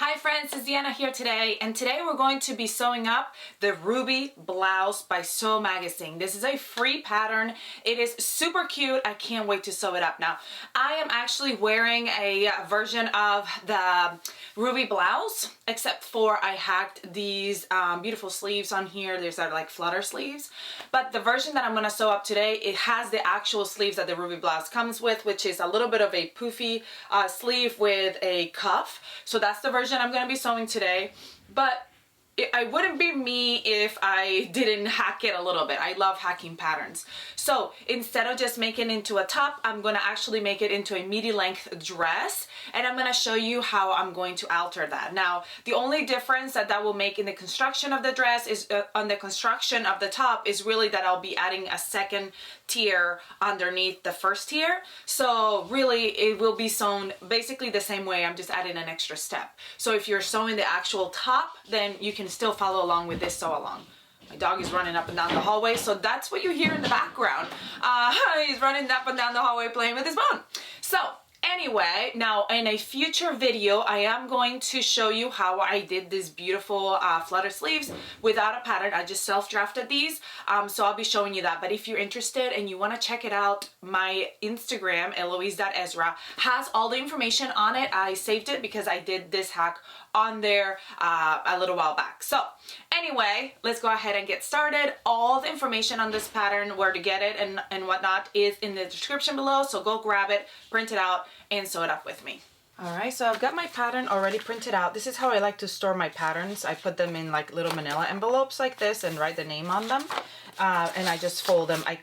Hi friends, it's Deanna here today, and today we're going to be sewing up the Ruby Blouse by Sew Magazine. This is a free pattern. It is super cute. I can't wait to sew it up. Now, I am actually wearing a version of the Ruby Blouse, except for I hacked these beautiful sleeves on here. These are like flutter sleeves. But the version that I'm going to sew up today, it has the actual sleeves that the Ruby Blouse comes with, which is a little bit of a poofy sleeve with a cuff. So that's the version I'm going to be sewing today, but I wouldn't be me if I didn't hack it a little bit. I love hacking patterns. So instead of just making it into a top, I'm going to actually make it into a midi length dress, and I'm going to show you how I'm going to alter that. Now, the only difference that will make in the construction of the dress is on the construction of the top is really that I'll be adding a second tier underneath the first tier. So really it will be sewn basically the same way. I'm just adding an extra step. So if you're sewing the actual top, then you can still follow along with this sew along. My dog is running up and down the hallway, so that's what you hear in the background. He's running up and down the hallway playing with his phone. So anyway, now in a future video, I am going to show you how I did this beautiful flutter sleeves without a pattern. I just self-drafted these, so I'll be showing you that. But if you're interested and you want to check it out, my Instagram, Eloise.Ezra, has all the information on it. I saved it because I did this hack on there a little while back. So anyway, let's go ahead and get started. All the information on this pattern, where to get it and whatnot, is in the description below. So go grab it, print it out, and sew it up with me. Alright, so I've got my pattern already printed out. This is how I like to store my patterns. I put them in like little manila envelopes like this and write the name on them. And I just fold them. I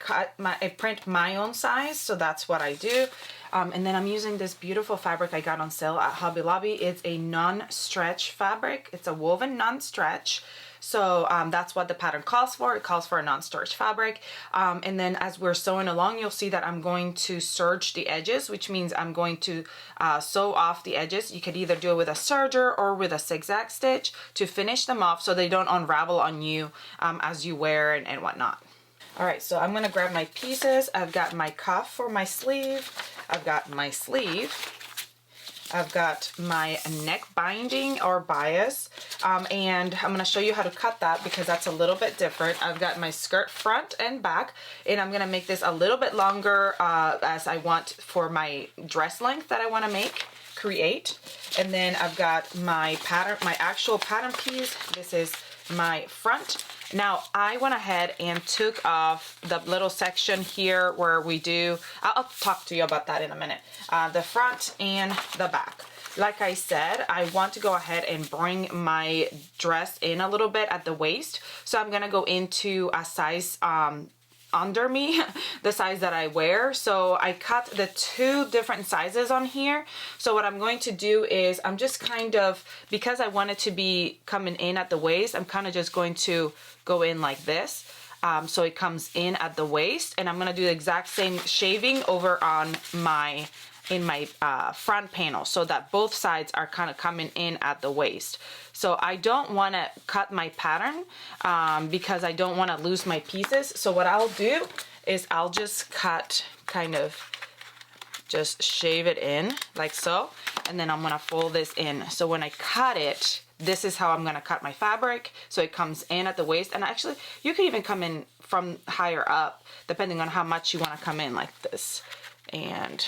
print my own size, so that's what I do. And then I'm using this beautiful fabric I got on sale at Hobby Lobby. It's a non-stretch fabric. It's a woven non-stretch. So that's what the pattern calls for. It calls for a non-stretch fabric. And then as we're sewing along, you'll see that I'm going to serge the edges, which means I'm going to sew off the edges. You could either do it with a serger or with a zigzag stitch to finish them off so they don't unravel on you as you wear and whatnot. Alright, so I'm going to grab my pieces. I've got my cuff for my sleeve. I've got my sleeve. I've got my neck binding or bias, and I'm going to show you how to cut that because that's a little bit different. I've got my skirt front and back, and I'm going to make this a little bit longer as I want for my dress length that I want to create. And then I've got my pattern, my actual pattern piece. This is my front. Now I went ahead and took off the little section here where we do, I'll talk to you about that in a minute, the front and the back. Like I said, I want to go ahead and bring my dress in a little bit at the waist, so I'm gonna go into a size under me, the size that I wear. So I cut the two different sizes on here. So what I'm going to do is I'm just kind of, because I want it to be coming in at the waist, I'm kind of just going to go in like this. So it comes in at the waist, and I'm going to do the exact same shaving over on my front panel so that both sides are kind of coming in at the waist. So I don't want to cut my pattern because I don't want to lose my pieces. So what I'll do is I'll just cut, kind of just shave it in like so, and then I'm going to fold this in. So when I cut it, this is how I'm going to cut my fabric, so it comes in at the waist. And actually you can even come in from higher up depending on how much you want to come in, like this. And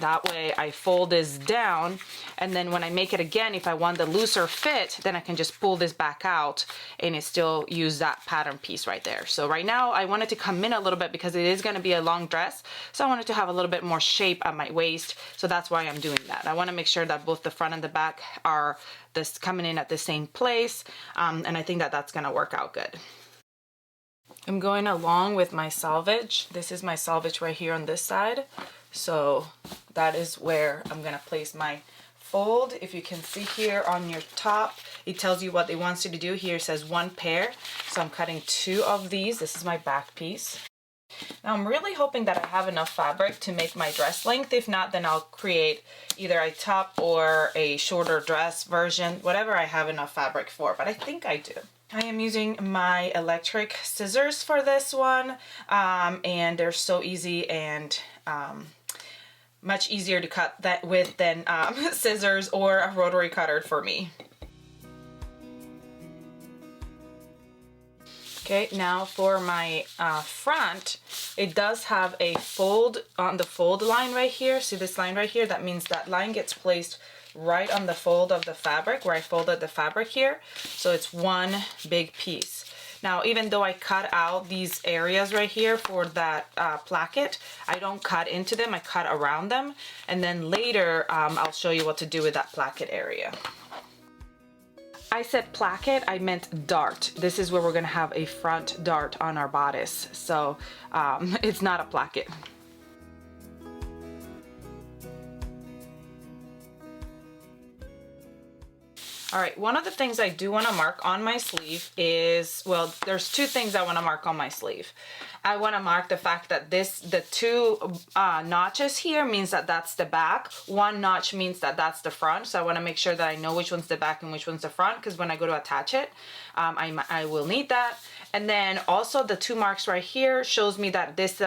that way I fold this down, and then when I make it again, if I want the looser fit, then I can just pull this back out and it still use that pattern piece right there. So right now I want it to come in a little bit because it is going to be a long dress, so I want it to have a little bit more shape at my waist, so that's why I'm doing that. I want to make sure that both the front and the back are this coming in at the same place, and I think that that's going to work out good. I'm going along with my selvage. This is my selvage right here on this side. So that is where I'm going to place my fold. If you can see here on your top, it tells you what it wants you to do. Here it says 1 pair. So I'm cutting 2 of these. This is my back piece. Now I'm really hoping that I have enough fabric to make my dress length. If not, then I'll create either a top or a shorter dress version, whatever I have enough fabric for, but I think I do. I am using my electric scissors for this one, and they're so easy and much easier to cut that with than scissors or a rotary cutter for me. Okay, now for my front, it does have a fold on the fold line right here. See this line right here? That means that line gets placed right on the fold of the fabric where I folded the fabric here. So it's one big piece. Now, even though I cut out these areas right here for that placket, I don't cut into them, I cut around them. And then later, I'll show you what to do with that placket area. I said placket, I meant dart. This is where we're gonna have a front dart on our bodice. So it's not a placket. All right, one of the things I do want to mark on my sleeve is, well, there's two things I want to mark on my sleeve. I want to mark the fact that the two notches here means that that's the back. One notch means that that's the front. So I want to make sure that I know which one's the back and which one's the front, because when I go to attach it, I will need that. And then also the two marks right here shows me that this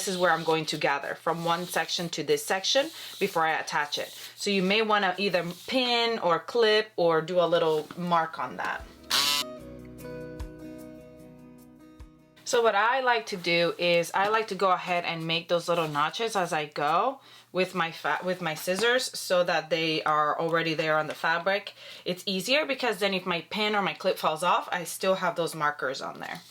is where I'm going to gather from one section to this section before I attach it. So you may want to either pin or clip or do a little mark on that. So what I like to do is I like to go ahead and make those little notches as I go with my scissors so that they are already there on the fabric. It's easier because then if my pin or my clip falls off, I still have those markers on there.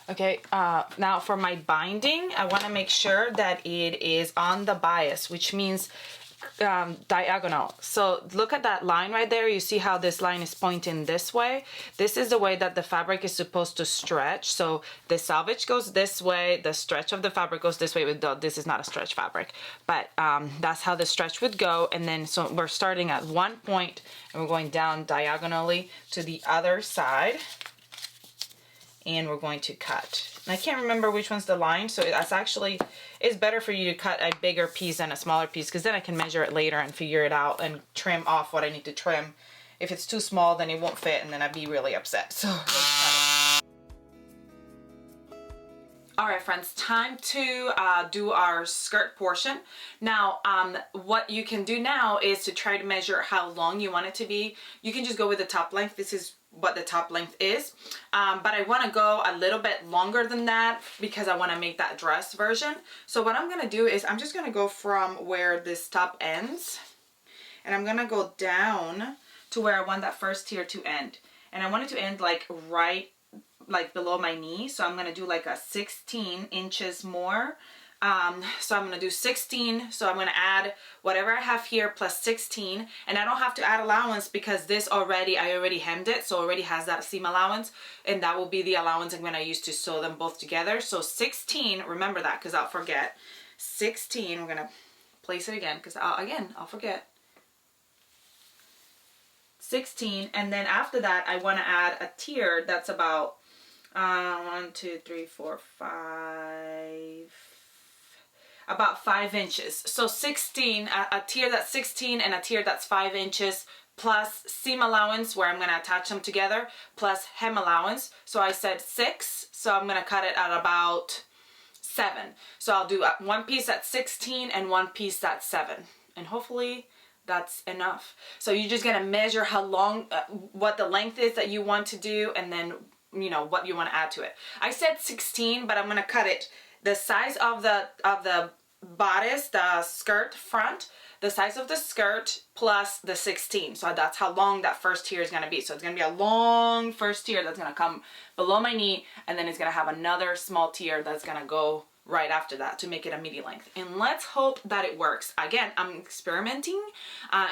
Okay, now for my binding, I want to make sure that it is on the bias, which means diagonal. So look at that line right there. You see how this line is pointing this way? This is the way that the fabric is supposed to stretch. So the selvage goes this way, the stretch of the fabric goes this way. This is not a stretch fabric, but that's how the stretch would go. And then so we're starting at one point and we're going down diagonally to the other side. And we're going to cut. And I can't remember which one's the line, so it's better for you to cut a bigger piece than a smaller piece, because then I can measure it later and figure it out and trim off what I need to trim. If it's too small, then it won't fit, and then I'd be really upset. So let's cut it. All right, friends, time to do our skirt portion. Now, what you can do now is to try to measure how long you want it to be. You can just go with the top length. This is what the top length is, but I want to go a little bit longer than that because I want to make that dress version. So what I'm going to do is I'm just going to go from where this top ends, and I'm going to go down to where I want that first tier to end, and I want it to end like right like below my knee. So I'm going to do like a 16 inches more. So I'm going to do 16. So I'm going to add whatever I have here plus 16, and I don't have to add allowance because I already hemmed it. So it already has that seam allowance, and that will be the allowance I'm going to use to sew them both together. So 16, remember that because I'll forget. 16, we're going to place it again because I'll forget. 16, and then after that I want to add a tier that's about 1, 2, 3, 4, 5, about 5 inches. So 16, a tier that's 16 and a tier that's 5 inches plus seam allowance where I'm going to attach them together plus hem allowance. So I said 6, so I'm going to cut it at about 7. So I'll do one piece that's 16 and one piece that's 7, and hopefully that's enough. So you're just going to measure how long, what the length is that you want to do, and then you know what you want to add to it. I said 16, but I'm going to cut it the size of the bodice, the skirt front, the size of the skirt plus the 16. So that's how long that first tier is going to be. So it's going to be a long first tier that's going to come below my knee, and then it's going to have another small tier that's going to go right after that to make it a midi length. And let's hope that it works. Again, I'm experimenting.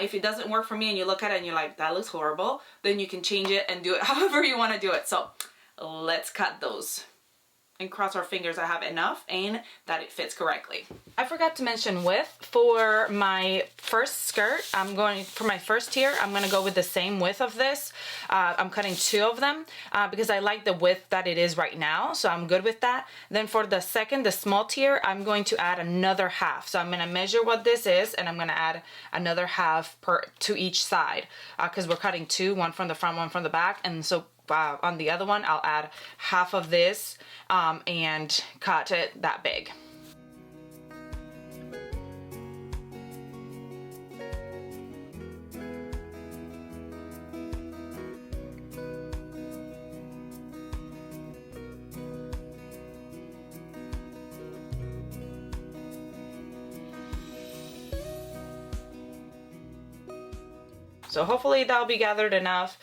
If it doesn't work for me and you look at it and you're like, that looks horrible, then you can change it and do it however you want to do it. So let's cut those and cross our fingers I have enough and that it fits correctly. I forgot to mention width. For my first skirt, for my first tier, I'm going to go with the same width of this. I'm cutting 2 of them because I like the width that it is right now, so I'm good with that. Then for the second, the small tier, I'm going to add another half. So I'm going to measure what this is, and I'm going to add another half to each side because we're cutting 2, one from the front, one from the back, and so on the other one, I'll add half of this and cut it that big. So hopefully that'll be gathered enough.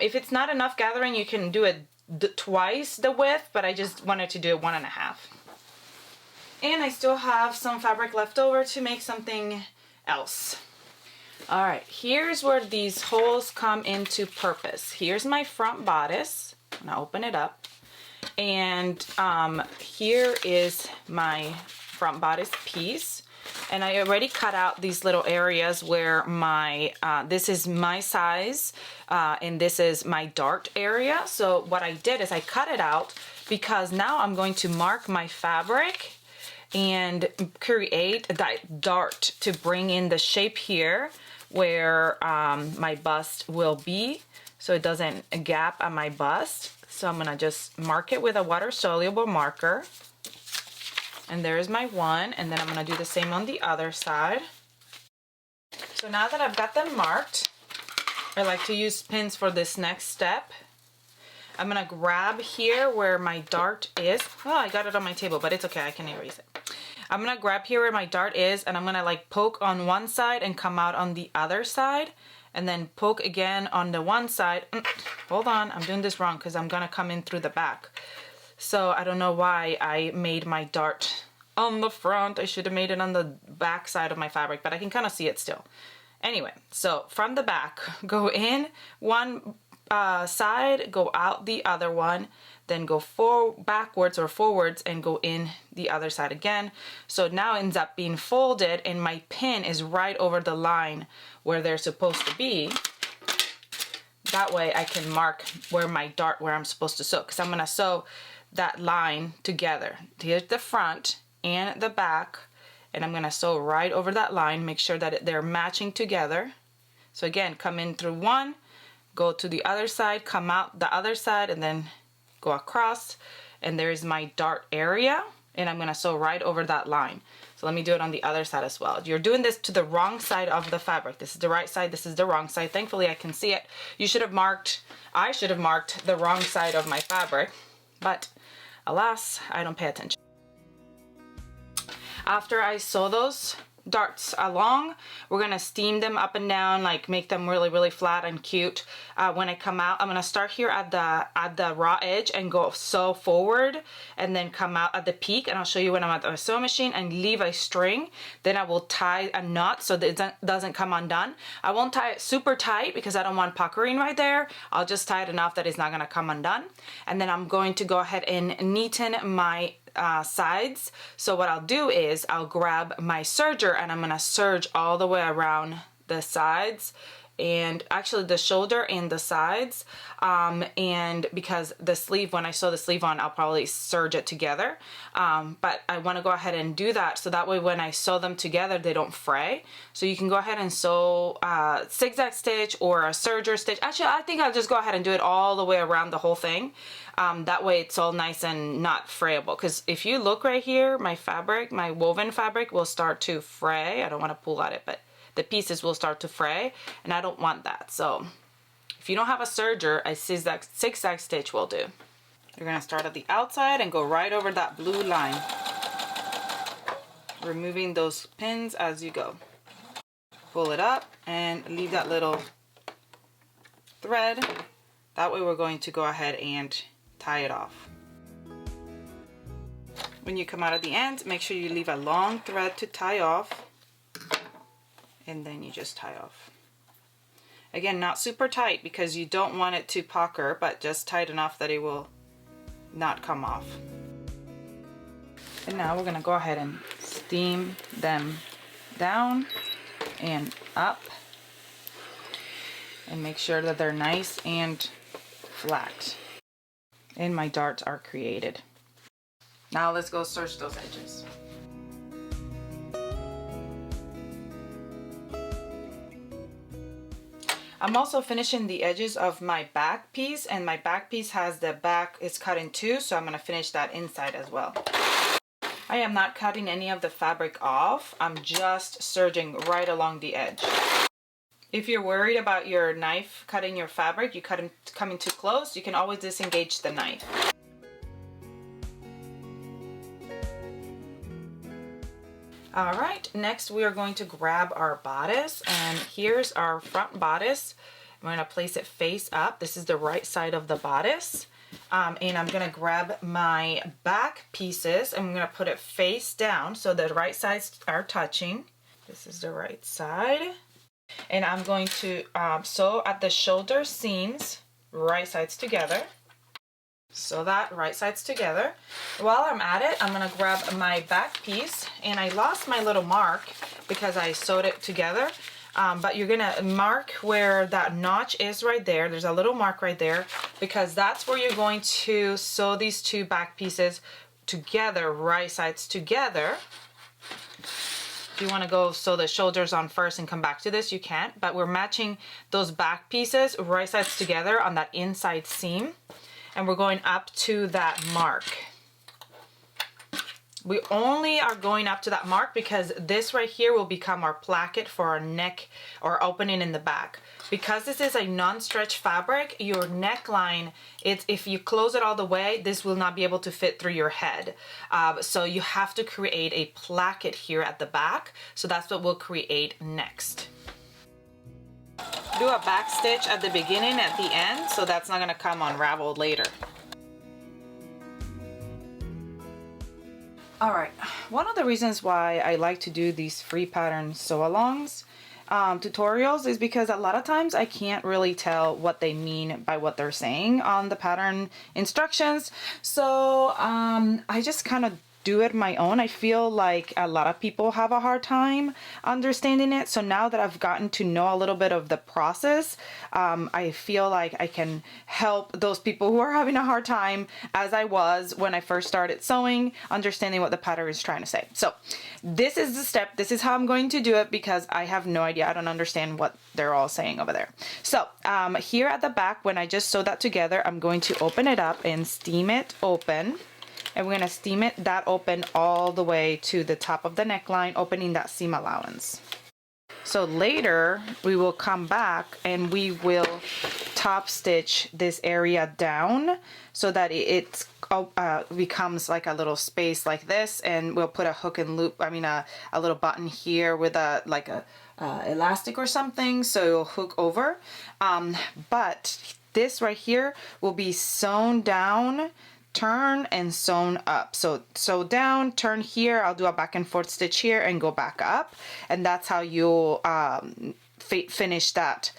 If it's not enough gathering, you can do it twice the width, but I just wanted to do it 1.5. And I still have some fabric left over to make something else. All right, here's where these holes come into purpose. Here's my front bodice. I'm gonna open it up. And here is my front bodice piece. And I already cut out these little areas where my, this is my size, and this is my dart area. So what I did is I cut it out because now I'm going to mark my fabric and create that dart to bring in the shape here where my bust will be, so it doesn't gap at my bust. So I'm gonna just mark it with a water soluble marker. And there's my one, and then I'm gonna do the same on the other side. So now that I've got them marked, I like to use pins for this next step. I'm gonna grab here where my dart is. Oh, I got it on my table, but it's okay, I can erase it. I'm gonna grab here where my dart is, and I'm gonna like poke on one side and come out on the other side, and then poke again on the one side. Hold on, I'm doing this wrong because I'm gonna come in through the back. So I don't know why I made my dart on the front. I should have made it on the back side of my fabric, but I can kind of see it still. Anyway, so from the back, go in one side, go out the other one, then go backwards or forwards and go in the other side again. So now it ends up being folded, and my pin is right over the line where they're supposed to be. That way I can mark where my dart, where I'm supposed to sew, because I'm gonna sew that line together. Here's the front and the back, and I'm gonna sew right over that line, make sure that they're matching together. So again, come in through one, go to the other side, come out the other side, and then go across, and there's my dart area, and I'm gonna sew right over that line. So let me do it on the other side as well. You're doing this to the wrong side of the fabric. This is the right side, this is the wrong side. Thankfully I can see it. You should have marked, I should have marked the wrong side of my fabric, but alas, I don't pay attention. After I sew those darts along, we're gonna steam them up and down, like make them really, really flat and cute. When I come out, I'm gonna start here at the raw edge and go sew forward, and then come out at the peak, and I'll show you when I'm at the sewing machine, and leave a string. Then I will tie a knot so that it doesn't come undone. I won't tie it super tight because I don't want puckering right there. I'll just tie it enough that it's not gonna come undone. And then I'm going to go ahead and neaten my sides. So what I'll do is I'll grab my serger, and I'm gonna serge all the way around the sides, and actually the shoulder and the sides, and because the sleeve, when I sew the sleeve on, I'll probably serge it together, but I want to go ahead and do that so that way when I sew them together they don't fray. So you can go ahead and sew zigzag stitch or a serger stitch. Actually, I think I'll just go ahead and do it all the way around the whole thing. That way it's all nice and not frayable, because if you look right here, my fabric, my woven fabric will start to fray. I don't want to pull at it, but the pieces will start to fray, and I don't want that. So if you don't have a serger, a zigzag stitch will do. You're gonna start at the outside and go right over that blue line, removing those pins as you go. Pull it up and leave that little thread. That way we're going to go ahead and tie it off. When you come out at the end, make sure you leave a long thread to tie off, and then you just tie off. Again, not super tight because you don't want it to pucker, but just tight enough that it will not come off. And now we're gonna go ahead and steam them down and up, and make sure that they're nice and flat. And my darts are created. Now let's go serge those edges. I'm also finishing the edges of my back piece, and my back piece has the back is cut in two, so I'm going to finish that inside as well. I am not cutting any of the fabric off. I'm just serging right along the edge. If you're worried about your knife cutting your fabric, you coming too close, you can always disengage the knife. All right, next we are going to grab our bodice, and here's our front bodice. I'm going to place it face up. This is the right side of the bodice. And I'm going to grab my back pieces and I'm going to put it face down so the right sides are touching. This is the right side. And I'm going to sew at the shoulder seams, right sides together. Sew that right sides together. While I'm at it, I'm going to grab my back piece, and I lost my little mark because I sewed it together. But you're gonna mark where that notch is right there. There's a little mark right there because that's where you're going to sew these two back pieces together, right sides together. If you want to go sew the shoulders on first and come back to this, you can't, but we're matching those back pieces right sides together on that inside seam, and we're going up to that mark. We only are going up to that mark because this right here will become our placket for our neck or opening in the back. Because this is a non-stretch fabric, your neckline, if you close it all the way, this will not be able to fit through your head. So you have to create a placket here at the back. So that's what we'll create next. Do a back stitch at the beginning, at the end, so that's not gonna come unraveled later. All right, one of the reasons why I like to do these free pattern sew-alongs tutorials is because a lot of times I can't really tell what they mean by what they're saying on the pattern instructions. So I just kind of do it my own. I feel like a lot of people have a hard time understanding it. So now that I've gotten to know a little bit of the process, I feel like I can help those people who are having a hard time, as I was when I first started sewing, understanding what the pattern is trying to say. So this is the step. This is how I'm going to do it because I have no idea. I don't understand what they're all saying over there. So here at the back, when I just sew that together, I'm going to open it up and steam it open. And we're going to steam it that open all the way to the top of the neckline, opening that seam allowance. So later we will come back and we will top stitch this area down so that it becomes like a little space like this, and we'll put a hook and loop, a little button here with a elastic or something, so it'll hook over. But this right here will be sewn down, turn, and sewn up. So sew down, turn here, I'll do a back and forth stitch here and go back up, and that's how you'll finish that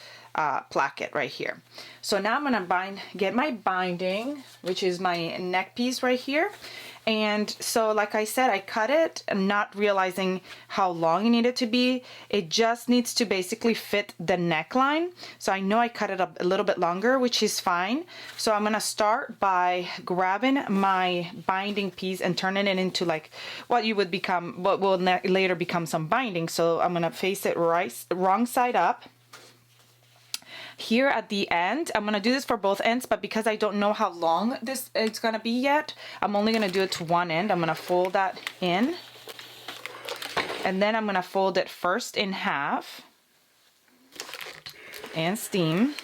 placket right here. So now I'm gonna get my binding, which is my neck piece right here. And so like I said, I cut it, not realizing how long it needed to be. It just needs to basically fit the neckline. So I know I cut it a little bit longer, which is fine. So I'm gonna start by grabbing my binding piece and turning it into like what will later become some binding. So I'm gonna face it wrong side up. Here at the end, I'm gonna do this for both ends, but because I don't know how long this is gonna be yet, I'm only gonna do it to one end. I'm gonna fold that in, and then I'm gonna fold it first in half and steam.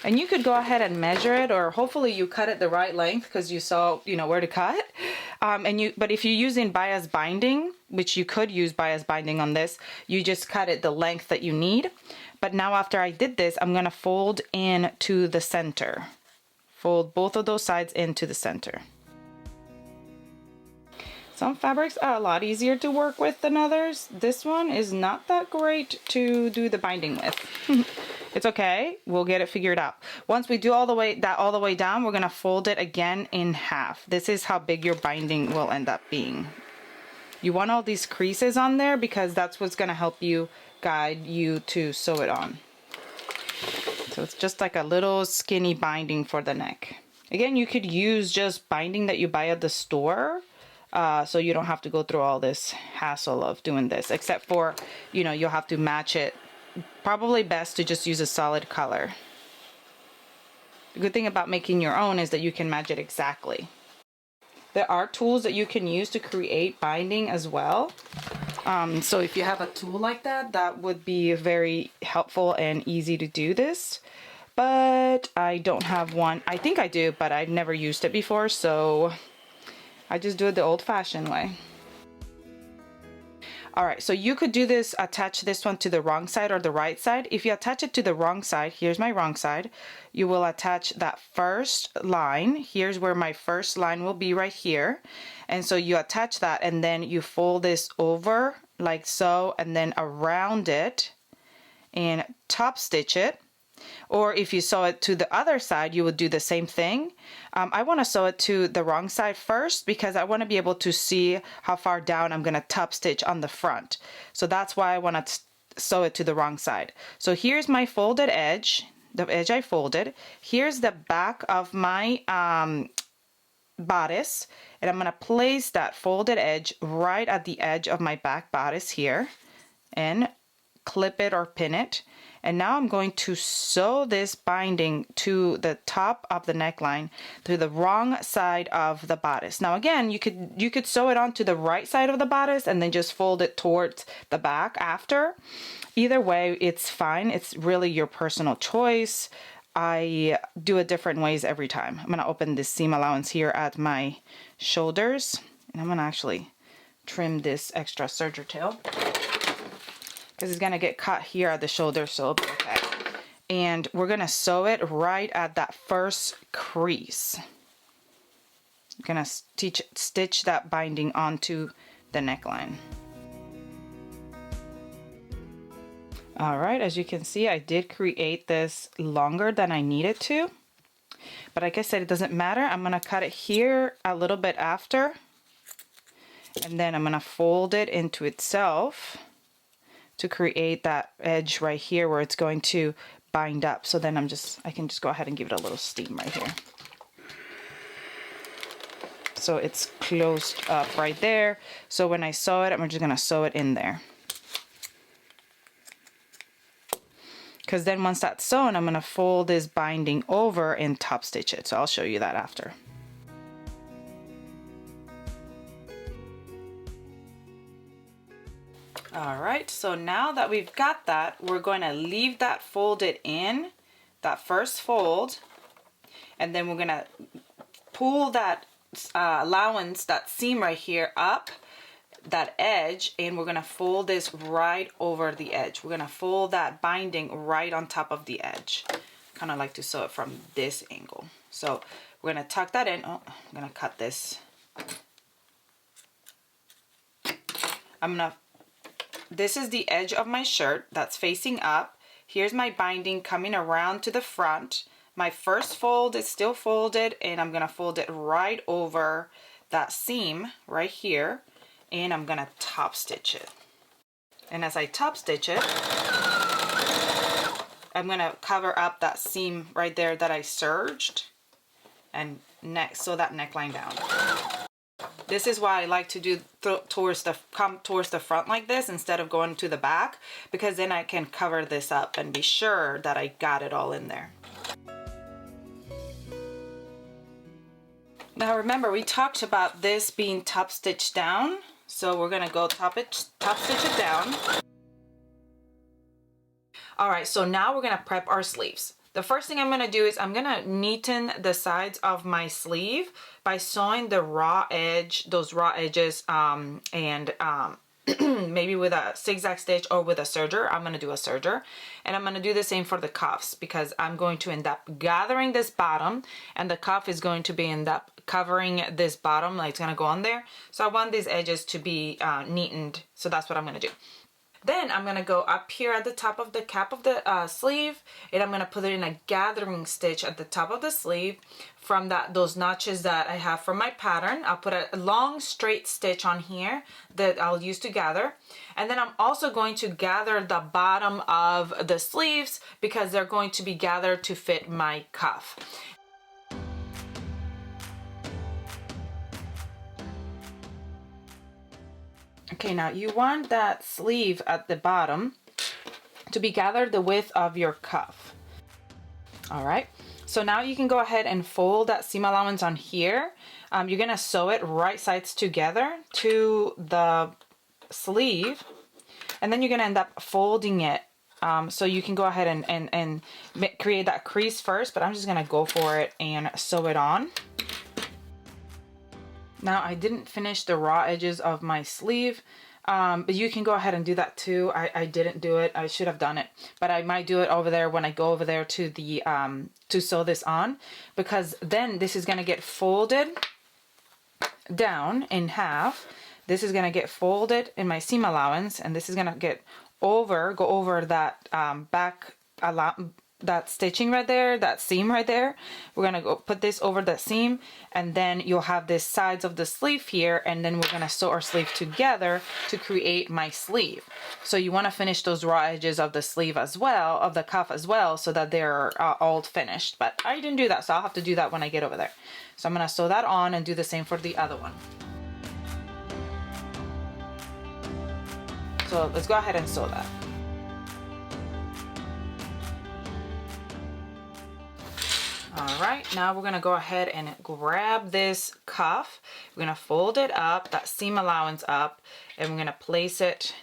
And you could go ahead and measure it, or hopefully you cut it the right length because you saw, where to cut. But if you're using bias binding, which you could use bias binding on this, you just cut it the length that you need. But now after I did this, I'm gonna fold in to the center. Fold both of those sides into the center. Some fabrics are a lot easier to work with than others. This one is not that great to do the binding with. It's okay, we'll get it figured out. Once we do all the way down, we're gonna fold it again in half. This is how big your binding will end up being. You want all these creases on there because that's what's gonna help you guide you to sew it on. So it's just like a little skinny binding for the neck. Again, you could use just binding that you buy at the store, so you don't have to go through all this hassle of doing this, except for, you'll have to match it. Probably best to just use a solid color. The good thing about making your own is that you can match it exactly. There are tools that you can use to create binding as well. So if you have a tool like that, that would be very helpful and easy to do this. But I don't have one. I think I do, but I've never used it before, so I just do it the old-fashioned way. All right, so you could do this, attach this one to the wrong side or the right side. If you attach it to the wrong side, here's my wrong side, you will attach that first line. Here's where my first line will be, right here. And so you attach that, and then you fold this over like so, and then around it and top stitch it. Or if you sew it to the other side, you would do the same thing. I want to sew it to the wrong side first because I want to be able to see how far down I'm going to top stitch on the front. So that's why I want to sew it to the wrong side. So here's my folded edge, the edge I folded. Here's the back of my bodice, and I'm going to place that folded edge right at the edge of my back bodice here and clip it or pin it. And now I'm going to sew this binding to the top of the neckline to the wrong side of the bodice. Now again, you could sew it onto the right side of the bodice and then just fold it towards the back after. Either way, it's fine. It's really your personal choice. I do it different ways every time. I'm going to open this seam allowance here at my shoulders, and I'm going to actually trim this extra serger tail, because it's gonna get cut here at the shoulder, so it'll be okay. And we're gonna sew it right at that first crease. I'm gonna stitch that binding onto the neckline. All right, as you can see, I did create this longer than I needed to, but like I said, it doesn't matter. I'm gonna cut it here a little bit after, and then I'm gonna fold it into itself to create that edge right here where it's going to bind up. So then I can just go ahead and give it a little steam right here. So it's closed up right there. So when I sew it, I'm just gonna sew it in there. Because then once that's sewn, I'm gonna fold this binding over and top stitch it. So I'll show you that after. All right, so now that we've got that, we're going to leave that folded in, that first fold, and then we're going to pull that allowance, that seam right here up, that edge, and we're going to fold this right over the edge. We're going to fold that binding right on top of the edge. Kind of like to sew it from this angle. So we're going to tuck that in. Oh, I'm going to cut this. This is the edge of my shirt that's facing up. Here's my binding coming around to the front. My first fold is still folded, and I'm gonna fold it right over that seam right here, and I'm gonna top stitch it. And as I top stitch it, I'm gonna cover up that seam right there that I serged, and sew that neckline down. This is why I like to do come towards the front like this instead of going to the back, because then I can cover this up and be sure that I got it all in there. Now remember, we talked about this being top stitched down, so we're gonna go top stitch it down. All right, so now we're gonna prep our sleeves. The first thing I'm gonna do is I'm gonna neaten the sides of my sleeve by sewing the raw edge, those raw edges, maybe with a zigzag stitch or with a serger. I'm gonna do a serger, and I'm gonna do the same for the cuffs, because I'm going to end up gathering this bottom, and the cuff is going to end up covering this bottom, like it's gonna go on there. So I want these edges to be neatened, so that's what I'm gonna do. Then I'm gonna go up here at the top of the cap of the sleeve, and I'm gonna put it in a gathering stitch at the top of the sleeve from those notches that I have from my pattern. I'll put a long straight stitch on here that I'll use to gather. And then I'm also going to gather the bottom of the sleeves because they're going to be gathered to fit my cuff. Okay, now you want that sleeve at the bottom to be gathered the width of your cuff. All right, so now you can go ahead and fold that seam allowance on here. You're gonna sew it right sides together to the sleeve, and then you're gonna end up folding it. So you can go ahead and create that crease first, but I'm just gonna go for it and sew it on. Now I didn't finish the raw edges of my sleeve. But you can go ahead and do that too. I didn't do it. I should have done it, but I might do it over there when I go over there to the to sew this on, because then this is gonna get folded down in half. This is gonna get folded in my seam allowance, and this is gonna get go over that that stitching right there, that seam right there. We're gonna go put this over the seam, and then you'll have the sides of the sleeve here, and then we're gonna sew our sleeve together to create my sleeve. So you want to finish those raw edges of the sleeve as well, of the cuff as well, so that they're all finished. But I didn't do that, so I'll have to do that when I get over there. So I'm gonna sew that on and do the same for the other one. So let's go ahead and sew that. All right, now we're gonna go ahead and grab this cuff. We're gonna fold it up, that seam allowance up, and we're gonna place it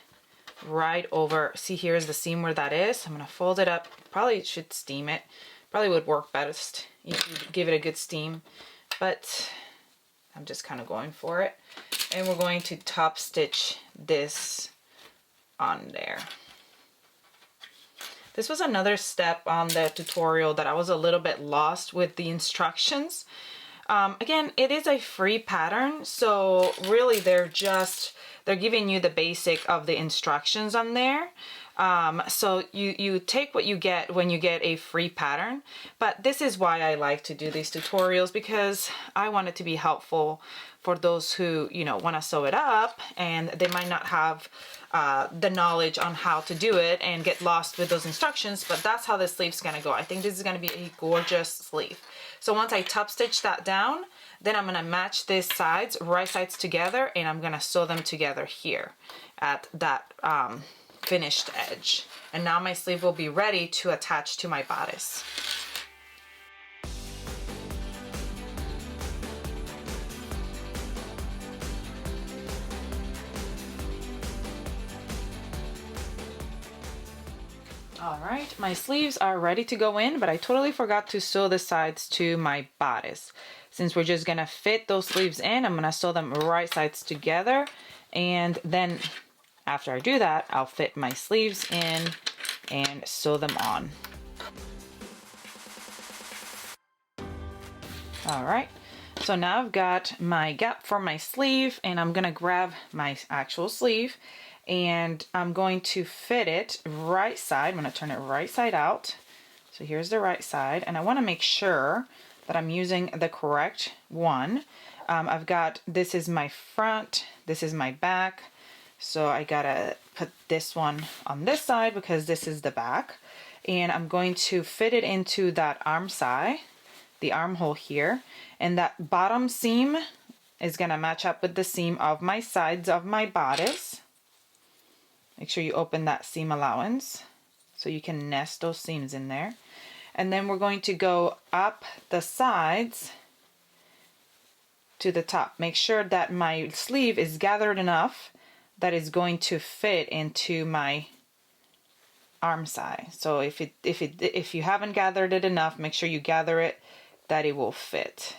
right over. See, here's the seam where that is. I'm gonna fold it up. Probably should steam it. Probably would work best if you give it a good steam, but I'm just kind of going for it. And we're going to top stitch this on there. This was another step on the tutorial that I was a little bit lost with the instructions. Again, it is a free pattern, so really they're giving you the basic of the instructions on there. So you take what you get when you get a free pattern, but this is why I like to do these tutorials, because I want it to be helpful for those who, you know, want to sew it up and they might not have the knowledge on how to do it and get lost with those instructions. But that's how the sleeve's gonna go. I think this is gonna be a gorgeous sleeve. So once I top stitch that down, then I'm gonna match these sides, right sides together, and I'm gonna sew them together here at that finished edge. And now my sleeve will be ready to attach to my bodice. All right, my sleeves are ready to go in, but I totally forgot to sew the sides to my bodice. Since we're just gonna fit those sleeves in, I'm gonna sew them right sides together, and then after I do that, I'll fit my sleeves in and sew them on. All right, so now I've got my gap for my sleeve, and I'm gonna grab my actual sleeve, and I'm going to fit it right side. I'm going to turn it right side out. So here's the right side, and I want to make sure that I'm using the correct one. I've got, this is my front, this is my back, so I gotta put this one on this side because this is the back, and I'm going to fit it into that arm side, the armhole here, and that bottom seam is gonna match up with the seam of my sides of my bodice. Make sure you open that seam allowance so you can nest those seams in there. And then we're going to go up the sides to the top. Make sure that my sleeve is gathered enough that it's going to fit into my arm side. So if you haven't gathered it enough, make sure you gather it that it will fit.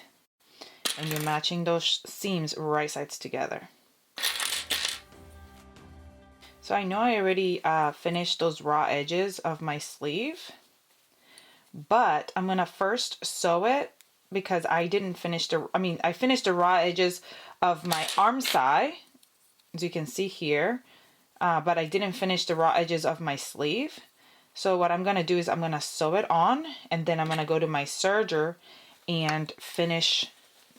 And you're matching those seams right sides together. So I know I already finished those raw edges of my sleeve, but I'm gonna first sew it because I didn't finish I finished the raw edges of my arm side, as you can see here, but I didn't finish the raw edges of my sleeve. So what I'm gonna do is I'm gonna sew it on, and then I'm gonna go to my serger and finish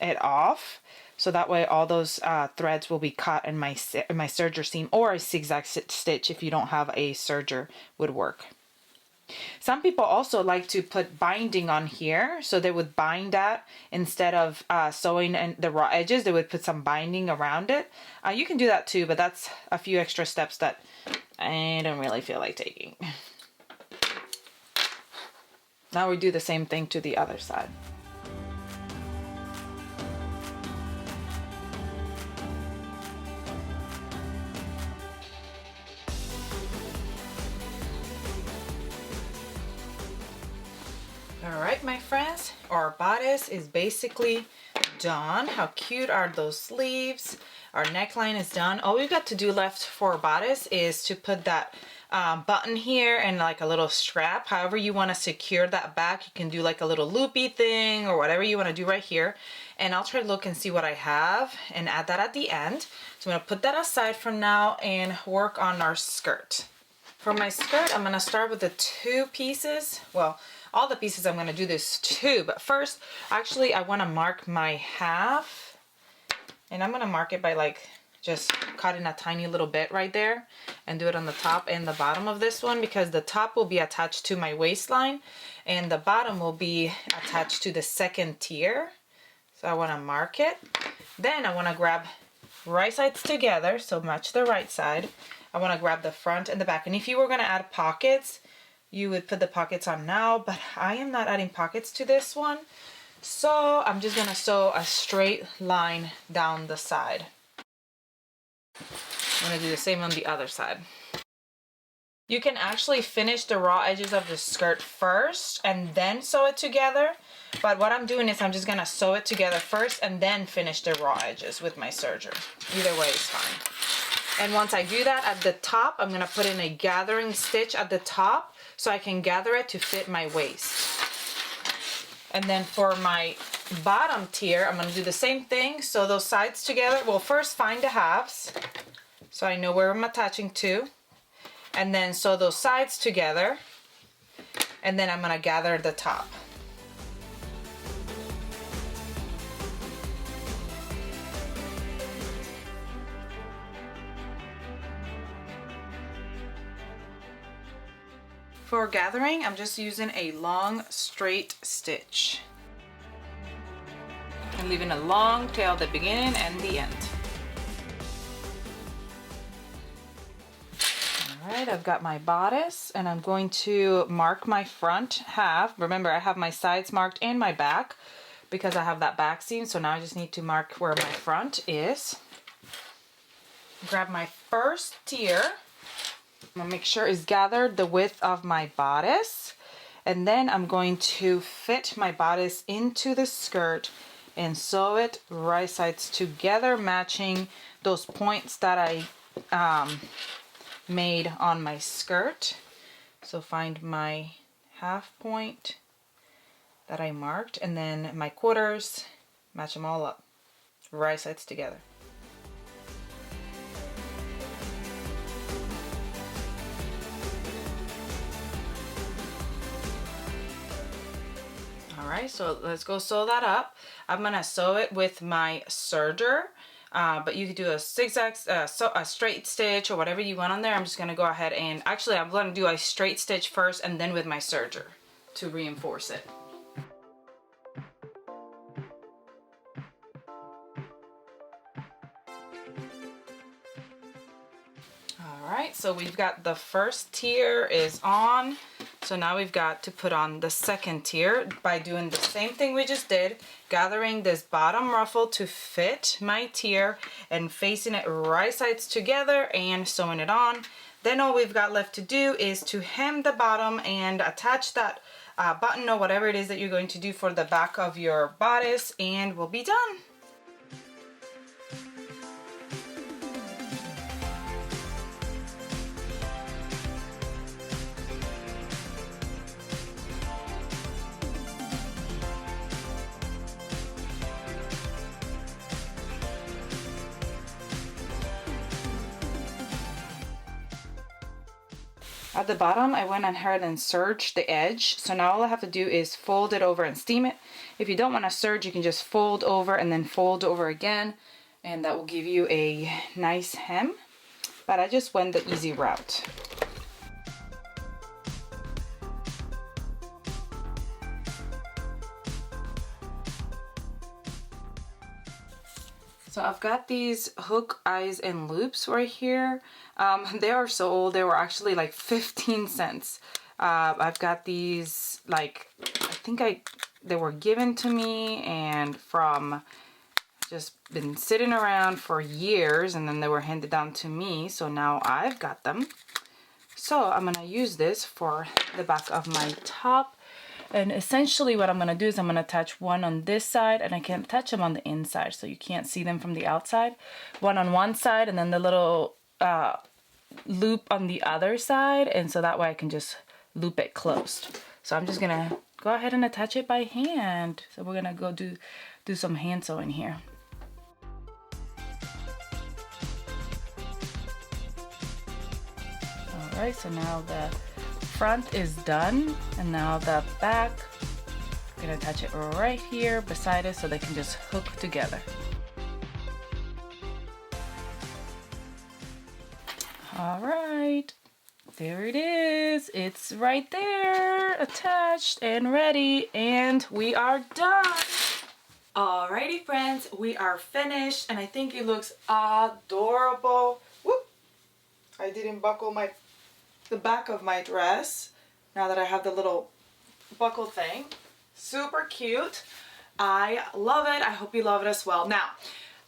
it off. So that way all those threads will be caught in my serger seam, or a zigzag stitch if you don't have a serger would work. Some people also like to put binding on here, so they would bind that instead of sewing in the raw edges. They would put some binding around it. You can do that too, but that's a few extra steps that I don't really feel like taking. Now we do the same thing to the other side. Alright, my friends, our bodice is basically done. How cute are those sleeves? Our neckline is done. All we've got to do left for our bodice is to put that button here and like a little strap. However you want to secure that back, you can do like a little loopy thing or whatever you want to do right here. And I'll try to look and see what I have and add that at the end. So I'm going to put that aside for now and work on our skirt. For my skirt, I'm going to start with the 2 pieces. Well, all the pieces I'm going to do this 2, but first, actually, I want to mark my half. And I'm going to mark it by like just cutting a tiny little bit right there and do it on the top and the bottom of this one, because the top will be attached to my waistline and the bottom will be attached to the second tier. So I want to mark it. Then I want to grab right sides together, so match the right side. I want to grab the front and the back. And if you were going to add pockets, you would put the pockets on now, but I am not adding pockets to this one. So I'm just going to sew a straight line down the side. I'm going to do the same on the other side. You can actually finish the raw edges of the skirt first and then sew it together. But what I'm doing is I'm just going to sew it together first and then finish the raw edges with my serger. Either way is fine. And once I do that at the top, I'm going to put in a gathering stitch at the top so I can gather it to fit my waist. And then for my bottom tier, I'm going to do the same thing. Sew those sides together. Well, first find the halves so I know where I'm attaching to. And then sew those sides together. And then I'm going to gather the top. For gathering, I'm just using a long straight stitch and leaving a long tail at the beginning and the end. Alright, I've got my bodice and I'm going to mark my front half. Remember, I have my sides marked and my back because I have that back seam, so now I just need to mark where my front is. Grab my first tier. I'm going to make sure it's gathered the width of my bodice, and then I'm going to fit my bodice into the skirt and sew it right sides together, matching those points that I made on my skirt. So find my half point that I marked and then my quarters, match them all up, right sides together. Alright, so let's go sew that up. I'm going to sew it with my serger, but you could do a zigzag, a straight stitch or whatever you want on there. I'm just going to go ahead and, actually I'm going to do a straight stitch first and then with my serger to reinforce it. Alright, so we've got the first tier is on. So now we've got to put on the second tier by doing the same thing we just did, gathering this bottom ruffle to fit my tier and facing it right sides together and sewing it on. Then all we've got left to do is to hem the bottom and attach that button or whatever it is that you're going to do for the back of your bodice, and we'll be done. At the bottom, I went ahead and serged the edge. So now all I have to do is fold it over and steam it. If you don't want to serge, you can just fold over and then fold over again, and that will give you a nice hem. But I just went the easy route. So I've got these hook eyes and loops right here. They are so old, they were actually like 15 cents. I've got these, like, I think they were given to me and from just been sitting around for years, and then they were handed down to me, so now I've got them. So I'm gonna use this for the back of my top. And essentially what I'm gonna do is I'm gonna attach one on this side, and I can attach them on the inside so you can't see them from the outside. One side, and then the little loop on the other side, and so that way I can just loop it closed. So I'm just gonna go ahead and attach it by hand. So we're gonna go do some hand sewing here. All right, so now the front is done, and now the back, I'm gonna attach it right here beside it so they can just hook together. All right, there it is. It's right there, attached and ready, and we are done. Alrighty friends, we are finished, and I think it looks adorable. Whoop! I didn't buckle the back of my dress now that I have the little buckle thing. Super cute. I love it. I hope you love it as well. Now,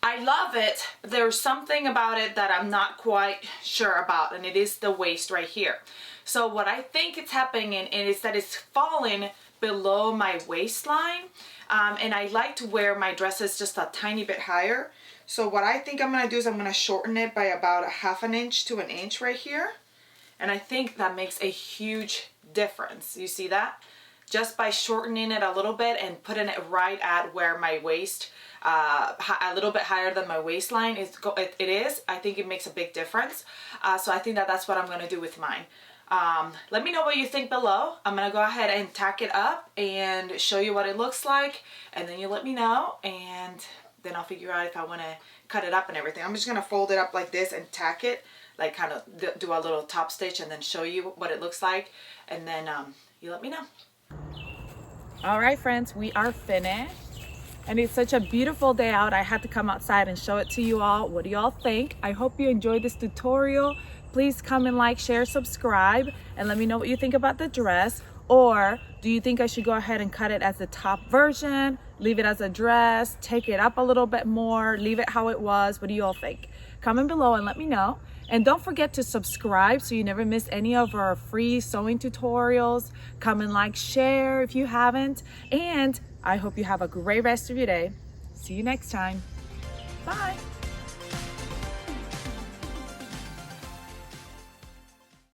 I love it. There's something about it that I'm not quite sure about, and it is the waist right here. So what I think it's happening is that it's falling below my waistline, and I like to wear my dresses just a tiny bit higher. So what I think I'm gonna do is I'm gonna shorten it by about a half an inch to an inch right here, and I think that makes a huge difference. You see that? Just by shortening it a little bit and putting it right at where my waist, a little bit higher than my waistline it is, I think it makes a big difference. So I think that's what I'm gonna do with mine. Let me know what you think below. I'm gonna go ahead and tack it up and show you what it looks like, and then you let me know, and then I'll figure out if I wanna cut it up and everything. I'm just gonna fold it up like this and tack it, like kind of do a little top stitch and then show you what it looks like, and then you let me know. All right friends, we are finished, and it's such a beautiful day out. I had to come outside and show it to you all. What do y'all think? I hope you enjoyed this tutorial. Please comment, like, share, subscribe, and let me know what you think about the dress. Or do you think I should go ahead and cut it as the top version, leave it as a dress, take it up a little bit more, leave it how it was? What do you all think? Comment below and let me know. And don't forget to subscribe so you never miss any of our free sewing tutorials. Comment, like, share if you haven't. And I hope you have a great rest of your day. See you next time. Bye.